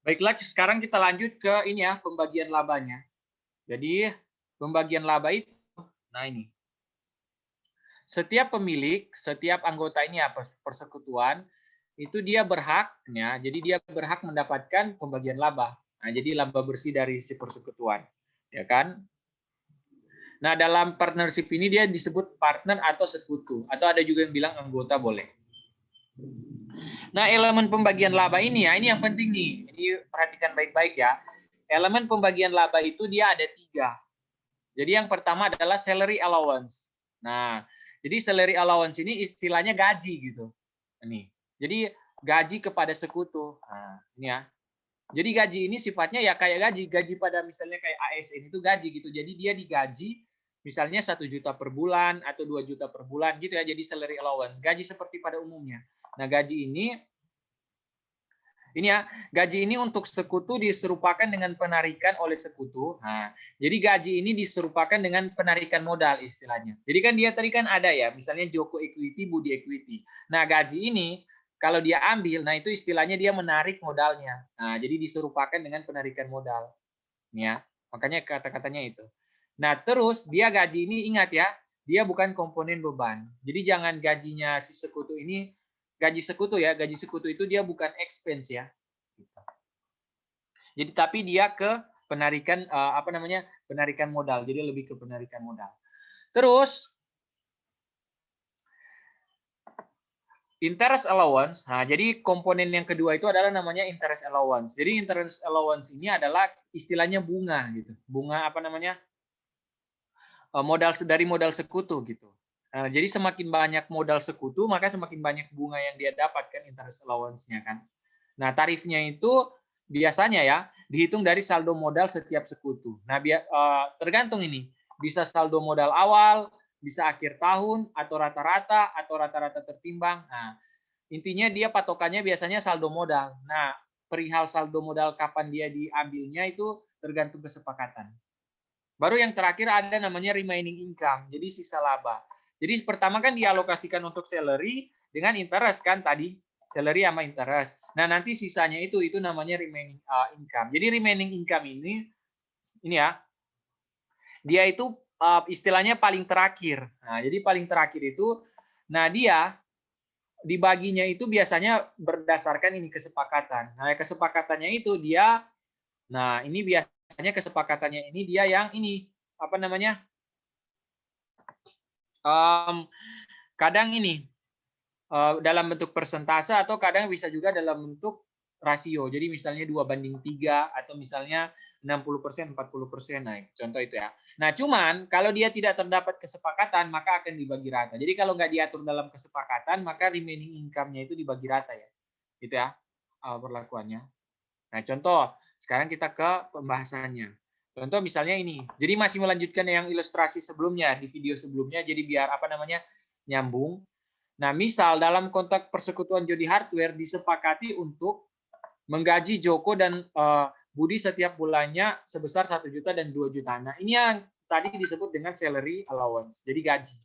Baiklah, sekarang kita lanjut ke ini ya, pembagian labanya. Jadi, pembagian laba itu, nah ini. Setiap pemilik, setiap anggota ini ya persekutuan, itu dia berhaknya, jadi dia berhak mendapatkan pembagian laba. Nah, jadi laba bersih dari si persekutuan, ya kan? Nah, dalam partnership ini dia disebut partner atau sekutu, atau ada juga yang bilang anggota boleh. Nah, elemen pembagian laba ini ya, ini yang penting nih. Ini perhatikan baik-baik ya. Elemen pembagian laba itu dia ada 3. Jadi yang pertama adalah salary allowance. Nah, jadi salary allowance ini istilahnya gaji gitu. Ini. Jadi gaji kepada sekutu. Nah, ini ya. Jadi gaji ini sifatnya ya kayak gaji pada misalnya kayak ASN itu gaji gitu. Jadi dia digaji misalnya 1 juta per bulan atau 2 juta per bulan gitu ya. Jadi salary allowance, gaji seperti pada umumnya. Nah, gaji ini ya, gaji ini untuk sekutu diserupakan dengan penarikan oleh sekutu. Nah, jadi gaji ini diserupakan dengan penarikan modal istilahnya. Jadi kan dia tadi kan ada ya, misalnya Joko Equity, Budi Equity. Nah, gaji ini kalau dia ambil, nah itu istilahnya dia menarik modalnya. Nah, jadi diserupakan dengan penarikan modal. Ini ya, makanya kata-katanya itu. Nah, terus dia gaji ini ingat ya, dia bukan komponen beban. Jadi jangan gajinya si sekutu ini gaji sekutu ya, gaji sekutu itu dia bukan expense ya. Jadi tapi dia ke penarikan apa namanya? Penarikan modal. Jadi lebih ke penarikan modal. Terus interest allowance. Nah, jadi komponen yang kedua itu adalah namanya interest allowance. Jadi interest allowance ini adalah istilahnya bunga gitu. Bunga apa namanya? Modal dari modal sekutu gitu. Nah, jadi semakin banyak modal sekutu, maka semakin banyak bunga yang dia dapatkan interest allowance-nya kan. Nah, tarifnya itu biasanya ya dihitung dari saldo modal setiap sekutu. Nah, tergantung ini. Bisa saldo modal awal, bisa akhir tahun atau rata-rata tertimbang. Nah, intinya dia patokannya biasanya saldo modal. Nah, perihal saldo modal kapan dia diambilnya itu tergantung kesepakatan. Baru yang terakhir ada namanya remaining income, jadi sisa laba. Jadi pertama kan dialokasikan untuk salary dengan interest kan tadi, salary sama interest. Nah, nanti sisanya itu namanya remaining income. Jadi remaining income ini ya, dia itu istilahnya paling terakhir. Nah, jadi paling terakhir itu nah dia dibaginya itu biasanya berdasarkan ini kesepakatan. Nah, kesepakatannya itu dia nah, ini biasanya kesepakatannya ini dia yang ini apa namanya? Kadang ini dalam bentuk persentase atau kadang bisa juga dalam bentuk rasio. Jadi misalnya 2:3 atau misalnya 60%, 40%. Nah, contoh itu ya. Nah, cuman kalau dia tidak terdapat kesepakatan, maka akan dibagi rata. Jadi kalau nggak diatur dalam kesepakatan, maka remaining income-nya itu dibagi rata ya. Gitu ya perlakuannya. Nah, contoh, sekarang kita ke pembahasannya. Contoh misalnya ini. Jadi masih melanjutkan yang ilustrasi sebelumnya, di video sebelumnya, jadi biar apa namanya nyambung. Nah, misal dalam kontrak persekutuan Jody Hardware disepakati untuk menggaji Joko dan Budi setiap bulannya sebesar 1 juta dan 2 juta. Nah, ini yang tadi disebut dengan salary allowance. Jadi gaji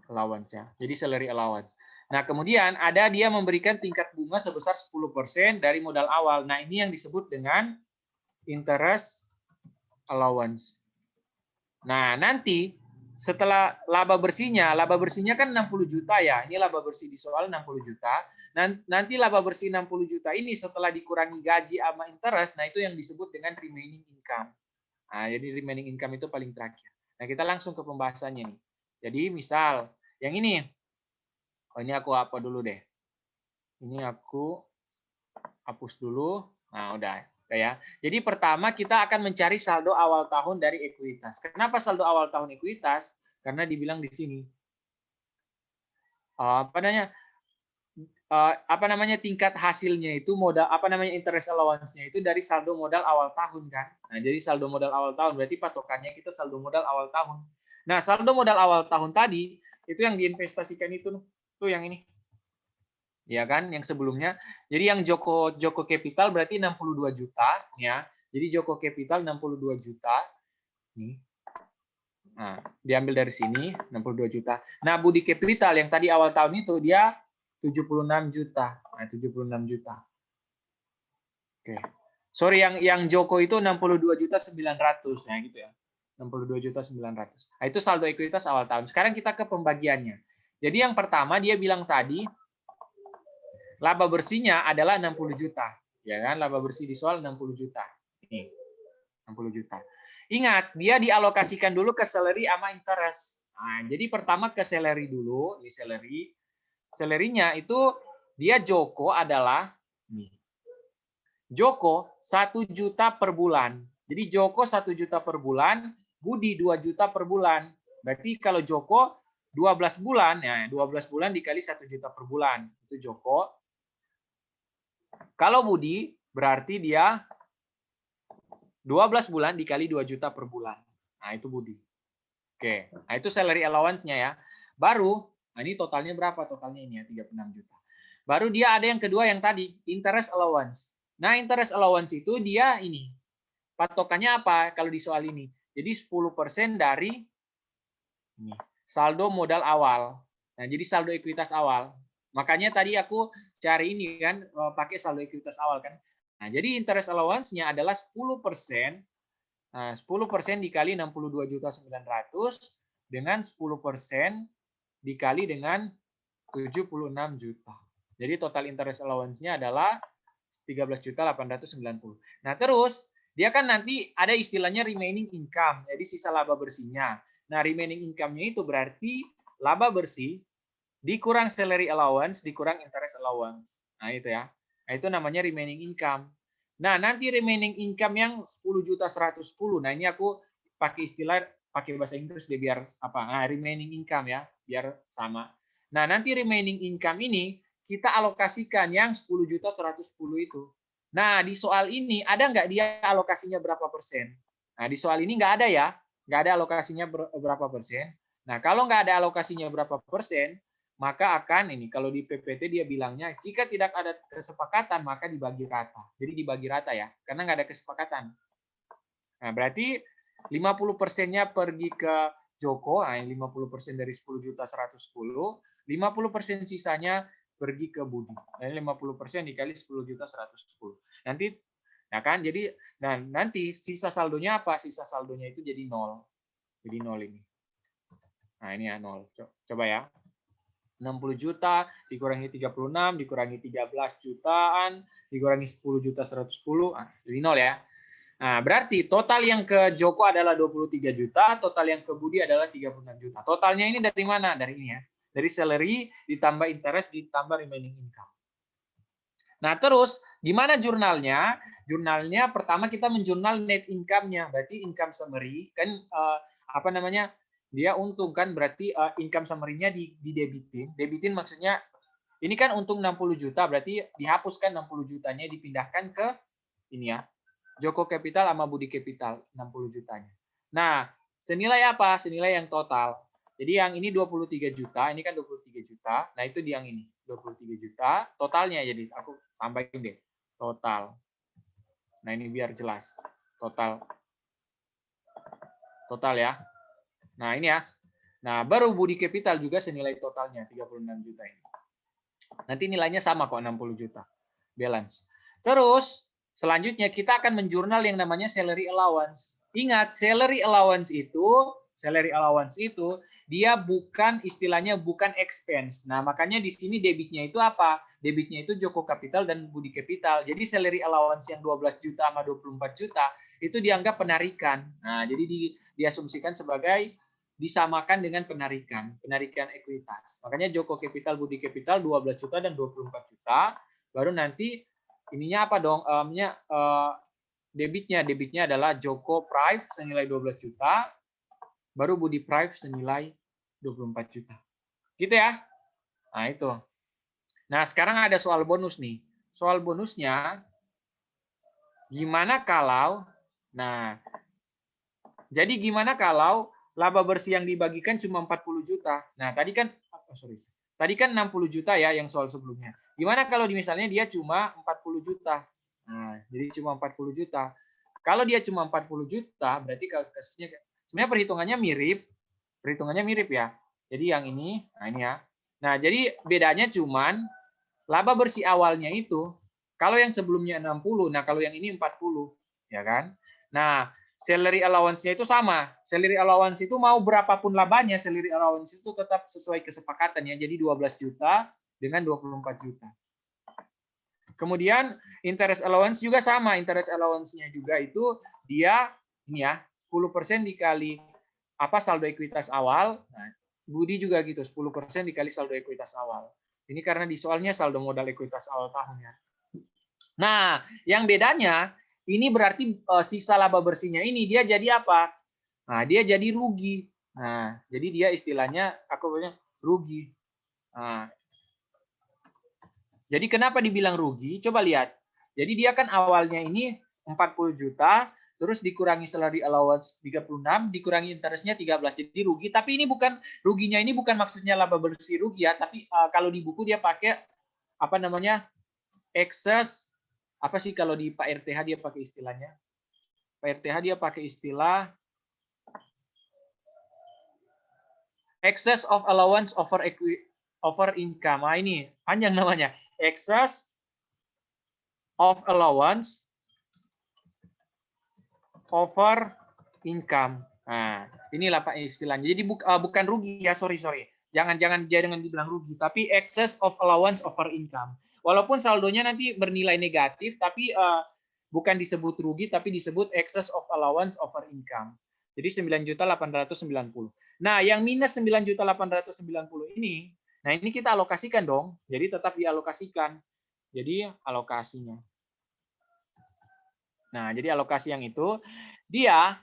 allowance ya. Jadi salary allowance. Nah, kemudian ada dia memberikan tingkat bunga sebesar 10% dari modal awal. Nah, ini yang disebut dengan interest allowance. Nah, nanti setelah laba bersihnya kan 60 juta ya. Ini laba bersih di soal 60 juta. Nanti laba bersih 60 juta ini setelah dikurangi gaji sama interest, nah itu yang disebut dengan remaining income. Nah, jadi remaining income itu paling terakhir. Nah, kita langsung ke pembahasannya nih. Jadi misal yang ini, oh ini aku apa dulu deh. Ini aku hapus dulu. Nah, udah ya. Jadi pertama kita akan mencari saldo awal tahun dari ekuitas. Kenapa saldo awal tahun ekuitas? Karena dibilang di sini apa namanya tingkat hasilnya itu modal apa namanya interest allowance-nya itu dari saldo modal awal tahun kan. Nah, jadi saldo modal awal tahun berarti patokannya kita saldo modal awal tahun. Nah, saldo modal awal tahun tadi itu yang diinvestasikan itu tuh yang ini. Ya kan, yang sebelumnya. Jadi yang Joko Capital berarti 62 juta ya. Jadi Joko Capital 62 juta. Nih. Nah, diambil dari sini 62 juta. Nah, Budi Capital yang tadi awal tahun itu dia 76 juta. Nah, 76 juta. Oke. Sorry, yang Joko itu 62.900.000 ya gitu ya. 62.900.000. Nah, itu saldo ekuitas awal tahun. Sekarang kita ke pembagiannya. Jadi yang pertama dia bilang tadi laba bersihnya adalah 60 juta. Ya kan? Laba bersih di soal 60 juta. Ini 60 juta. Ingat, dia dialokasikan dulu ke salary sama interest. Nah, jadi pertama ke salary dulu, di salary. Salary-nya itu dia Joko adalah nih. Joko 1 juta per bulan. Jadi Joko 1 juta per bulan, Budi 2 juta per bulan. Berarti kalau Joko 12 bulan, ya 12 bulan dikali 1 juta per bulan. Itu Joko. Kalau Budi berarti dia 12 bulan dikali 2 juta per bulan. Nah, itu Budi. Oke. Nah, itu salary allowance-nya ya. Baru, nah ini totalnya berapa? Totalnya ini ya, 36 juta. Baru dia ada yang kedua yang tadi, interest allowance. Nah, interest allowance itu dia ini. Patokannya apa kalau di soal ini? Jadi 10% dari ini, saldo modal awal. Nah, jadi saldo ekuitas awal. Makanya tadi aku cari ini kan pakai saldo ekuitas awal kan. Nah, jadi interest allowance-nya adalah 10%. Nah, 10% dikali 62.900.000 dengan 10% dikali dengan 76 juta. Jadi total interest allowance-nya adalah 13.890. Nah, terus dia kan nanti ada istilahnya remaining income, jadi sisa laba bersihnya. Nah, remaining income-nya itu berarti laba bersih dikurang salary allowance dikurang interest allowance. Nah, itu ya. Nah, itu namanya remaining income. Nah, nanti remaining income yang 10.110. Nah, ini aku pakai istilah pakai bahasa Inggris deh biar apa? Nah, remaining income ya, biar sama. Nah, nanti remaining income ini kita alokasikan yang 10.110 itu. Nah, di soal ini ada nggak dia alokasinya berapa persen? Nah, di soal ini nggak ada ya. Nggak ada alokasinya berapa persen. Nah, kalau nggak ada alokasinya berapa persen, maka akan ini kalau di PPT dia bilangnya jika tidak ada kesepakatan maka dibagi rata. Jadi dibagi rata ya, karena nggak ada kesepakatan. Nah, berarti 50%-nya pergi ke Joko, nah 50% dari 10.110, 50% sisanya pergi ke Budi. Nah, 50% dikali 10.110. Nanti ya kan, jadi nanti sisa saldonya apa? Sisa saldonya itu jadi 0. Jadi 0 ini. Nah, ini ya 0. Coba ya. 60 juta dikurangi 36 dikurangi 13 jutaan dikurangi 10.110 jadi 0 ya. Nah, berarti total yang ke Joko adalah 23 juta, total yang ke Budi adalah 36 juta. Totalnya ini dari mana? Dari ini ya. Dari salary ditambah interest ditambah remaining income. Nah, terus gimana jurnalnya? Jurnalnya pertama kita menjurnal net income-nya. Berarti income summary kan apa namanya? Dia untung kan berarti income summary-nya didebitin. Debitin maksudnya ini kan untung 60 juta berarti dihapuskan 60 jutanya dipindahkan ke ini ya. Joko Capital sama Budi Capital 60 jutanya. Nah, senilai apa? Senilai yang total. Jadi yang ini 23 juta, ini kan 23 juta. Nah, itu di yang ini 23 juta totalnya jadi aku tambahin deh. Total. Nah, ini biar jelas. Total. Total ya. Nah, ini ya. Nah, baru Budi Capital juga senilai totalnya 36 juta ini. Nanti nilainya sama kok 60 juta. Balance. Terus selanjutnya kita akan menjurnal yang namanya salary allowance. Ingat, salary allowance itu dia bukan istilahnya bukan expense. Nah, makanya di sini debitnya itu apa? Debitnya itu Joko Capital dan Budi Capital. Jadi salary allowance yang 12 juta sama 24 juta itu dianggap penarikan. Nah, jadi diasumsikan sebagai disamakan dengan penarikan ekuitas. Makanya Joko Capital, Budi Capital 12 juta dan 24 juta. Baru nanti ininya apa dong? Debitnya adalah Joko Prive senilai 12 juta, baru Budi Prive senilai 24 juta. Gitu ya. Nah, itu. Nah, sekarang ada soal bonus nih. Soal bonusnya gimana kalau jadi gimana kalau laba bersih yang dibagikan cuma 40 juta. Nah, tadi kan Tadi kan 60 juta ya yang soal sebelumnya. Gimana kalau misalnya dia cuma 40 juta? Nah, jadi cuma 40 juta. Kalau dia cuma 40 juta, berarti kalau kasusnya sebenarnya perhitungannya mirip ya. Jadi yang ini, nah ini ya. Nah, jadi bedanya cuman laba bersih awalnya itu Kalau yang sebelumnya 60, nah kalau yang ini 40, ya kan? Nah, salary allowance-nya itu sama. Salary allowance itu mau berapapun labanya, salary allowance itu tetap sesuai kesepakatan ya. Jadi 12 juta dengan 24 juta. Kemudian interest allowance juga sama. Interest allowance-nya juga itu dia ini ya, 10% dikali apa saldo ekuitas awal. Nah, Budi juga gitu, 10% dikali saldo ekuitas awal. Ini karena di soalnya saldo modal ekuitas awal tahun ya. Nah, yang bedanya ini berarti sisa laba bersihnya ini dia jadi apa? Nah, dia jadi rugi. Nah, jadi dia istilahnya aku punya rugi. Nah, jadi kenapa dibilang rugi? Coba lihat. Jadi dia kan awalnya ini 40 juta, terus dikurangi salary allowance 36, dikurangi interestnya 13. Jadi rugi, tapi ini bukan ruginya ini bukan maksudnya laba bersih rugi ya, tapi kalau di buku dia pakai apa namanya? Excess apa sih kalau di Pak RTH dia pakai istilahnya? Pak RTH dia pakai istilah excess of allowance over income. Nah, ini panjang namanya. Excess of allowance over income. Nah, inilah Pak istilahnya. Jadi bukan rugi ya, sorry. Jangan dibilang rugi, tapi excess of allowance over income. Walaupun saldonya nanti bernilai negatif, tapi bukan disebut rugi, tapi disebut excess of allowance over income. Jadi 9.890. Nah, yang minus 9.890 ini, nah ini kita alokasikan dong. Jadi tetap dialokasikan. Jadi alokasinya. Nah, jadi alokasi yang itu dia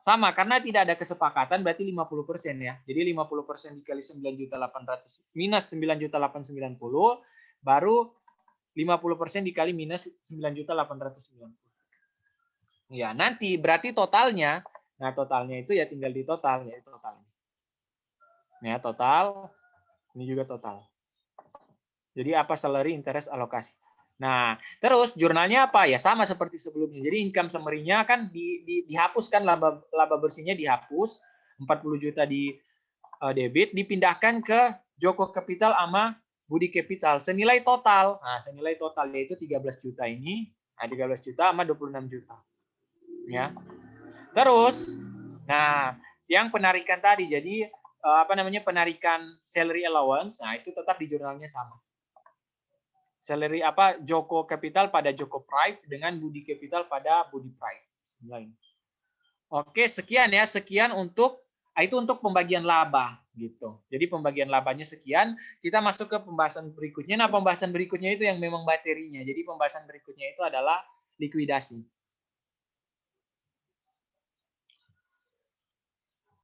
sama karena tidak ada kesepakatan berarti 50% ya. Jadi 50% dikali 9.800 minus 9.890 baru 50% dikali minus 9.890. Ya, nanti berarti totalnya, nah totalnya itu ya tinggal di total ya total. Ya, total ini juga total. Jadi apa salary interest alokasi. Nah, terus jurnalnya apa? Ya sama seperti sebelumnya. Jadi income summary-nya kan dihapuskan laba bersihnya dihapus, 40 juta di debit dipindahkan ke Joko Capital sama Budi Capital senilai total. Nah, senilai total yaitu 13 juta ini. Nah, 13 juta sama 26 juta. Ya. Terus nah, yang penarikan tadi jadi apa namanya penarikan salary allowance, nah itu tetap di jurnalnya sama. Salary apa Joko Capital pada Joko Private dengan Budi Capital pada Budi Private. Oke, sekian ya. Sekian untuk itu untuk pembagian laba gitu. Jadi pembagian labanya sekian, kita masuk ke pembahasan berikutnya. Nah, pembahasan berikutnya itu yang memang materinya. Jadi pembahasan berikutnya itu adalah likuidasi.